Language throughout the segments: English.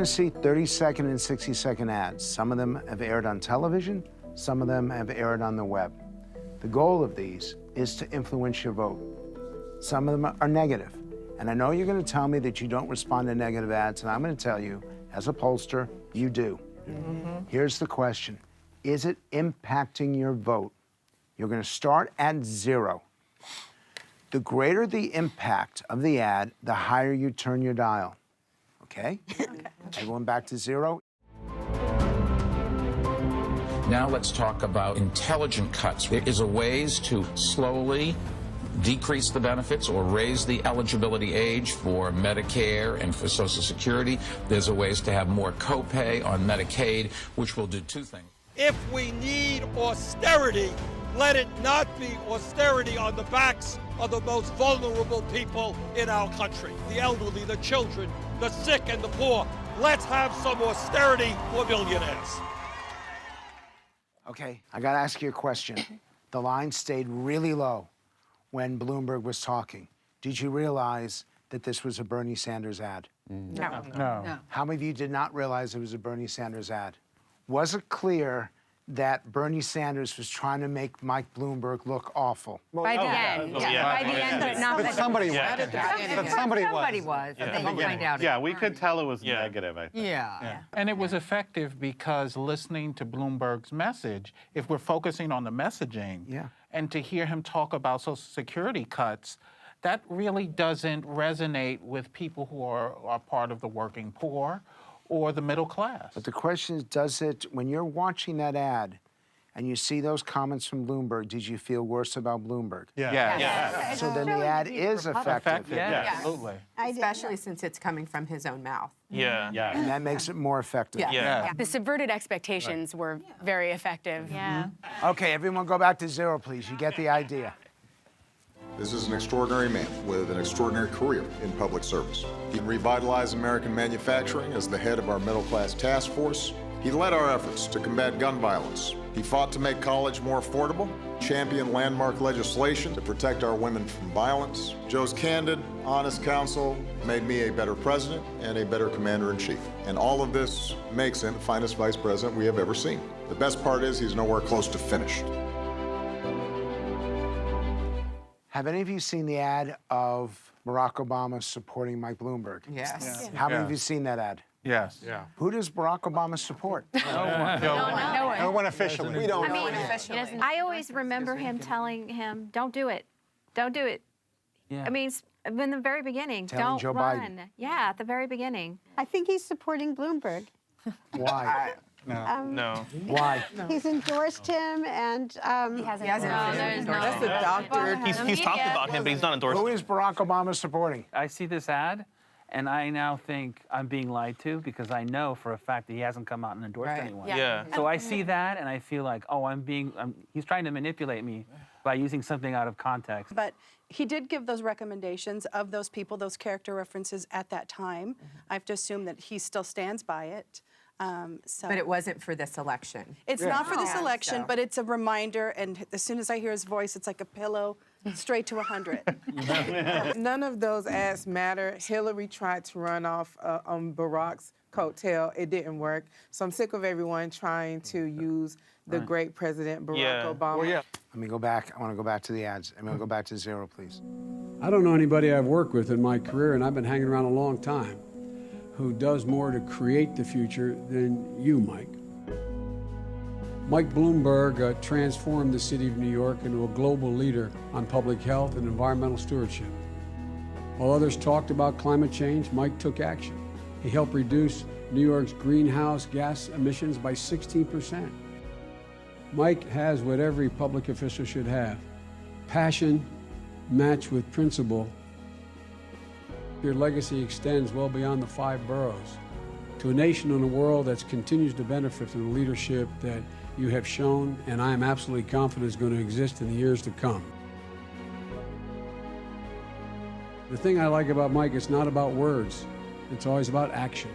to see 30-second and 60-second ads. Some of them have aired on television, some of them have aired on the web. The goal of these is to influence your vote. Some of them are negative. And I know you're going to tell me that you don't respond to negative ads, and I'm going to tell you, as a pollster, you do. Here's the question. Is it impacting your vote? You're going to start at 0. The greater the impact of the ad, the higher you turn your dial. Okay? Everyone back to 0. Now let's talk about intelligent cuts. There is a ways to slowly decrease the benefits or raise the eligibility age for Medicare and for Social Security. There's a ways to have more copay on Medicaid, which will do 2 things. If we need austerity, let it not be austerity on the backs of the most vulnerable people in our country. The elderly, the children, the sick, and the poor. Let's have some austerity for millionaires. Okay, I got to ask you a question. The line stayed really low when Bloomberg was talking. Did you realize that this was a Bernie Sanders ad? No. How many of you did not realize it was a Bernie Sanders ad? Was it clear that Bernie Sanders was trying to make Mike Bloomberg look awful? By the end, by the end, but not But somebody was. But somebody was. And then you find out. Yeah, we could tell it was negative, I think. Yeah. And it was effective because listening to Bloomberg's message, if we're focusing on the messaging, and to hear him talk about Social Security cuts, that really doesn't resonate with people who are part of the working poor or the middle class. But the question is, does it, when you're watching that ad and you see those comments from Bloomberg, did you feel worse about Bloomberg? Yeah. So then the ad is effective. Yeah, absolutely. Especially since it's coming from his own mouth. And that makes it more effective. The subverted expectations were very effective. Okay, everyone go back to 0, please. You get the idea. This is an extraordinary man with an extraordinary career in public service. He revitalized American manufacturing as the head of our middle-class task force. He led our efforts to combat gun violence. He fought to make college more affordable, championed landmark legislation to protect our women from violence. Joe's candid, honest counsel made me a better president and a better commander-in-chief. And all of this makes him the finest vice president we have ever seen. The best part is he's nowhere close to finished. Have any of you seen the ad of Barack Obama supporting Mike Bloomberg? Yes. How many of you seen that ad? Yes. Who does Barack Obama support? No one officially. We don't know. I always remember him telling him, don't do it. Don't do it. I mean, in the very beginning, Telling don't Joe run. Biden. Yeah, at the very beginning. I think he's supporting Bloomberg. Why? No. Why? He's endorsed him, and He hasn't That's the doctor. He's talked about him, but he's not endorsed. Who is Barack Obama supporting? I see this ad, and I now think I'm being lied to because I know for a fact that he hasn't come out and endorsed anyone. So I see that, and I feel like, oh, he's trying to manipulate me by using something out of context. But he did give those recommendations of those people, those character references at that time. I have to assume that he still stands by it. But it wasn't for this election. It's not for this election, but it's a reminder, and as soon as I hear his voice, it's like a pillow straight to 100. None of those ads matter. Hillary tried to run off on Barack's coattail. It didn't work. So I'm sick of everyone trying to use the great President Barack Obama. Let me go back. I want to go back to the ads. I'm going to go back to 0, please. I don't know anybody I've worked with in my career, and I've been hanging around a long time, who does more to create the future than you, Mike. Mike Bloomberg transformed the city of New York into a global leader on public health and environmental stewardship. While others talked about climate change, Mike took action. He helped reduce New York's greenhouse gas emissions by 16%. Mike has what every public official should have: passion matched with principle. Your legacy extends well beyond the 5 boroughs to a nation and a world that continues to benefit from the leadership that you have shown, and I am absolutely confident is going to exist in the years to come. The thing I like about Mike, it's not about words. It's always about action.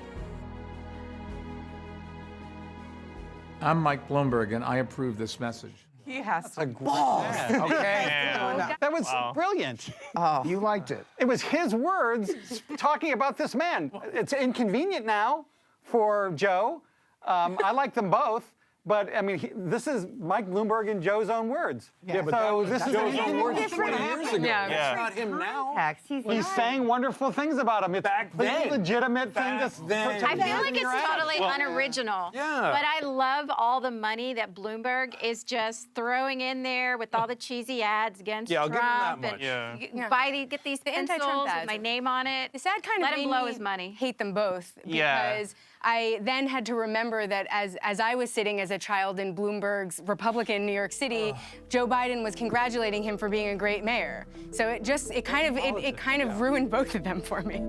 I'm Mike Bloomberg, and I approve this message. He has some balls. Okay. That was brilliant. You liked it. It was his words talking about this man. It's inconvenient now for Joe. I like them both. But, I mean, this is Mike Bloomberg in Joe's own words. Yeah, but so this is Joe's own words 20 years ago. Yeah. That's not him now. He's saying wonderful things about him. It's a legitimate thing to I feel like it's totally unoriginal. Yeah. But I love all the money that Bloomberg is just throwing in there with all the cheesy ads against I'll give him Trump. that much. Get these pencils anti-Trump with ads. my name on it. The sad kind Let of him made blow me his money. hate them both because I then had to remember that as I was sitting as a child in Bloomberg's Republican New York City, Joe Biden was congratulating him for being a great mayor. So it kind of ruined both of them for me.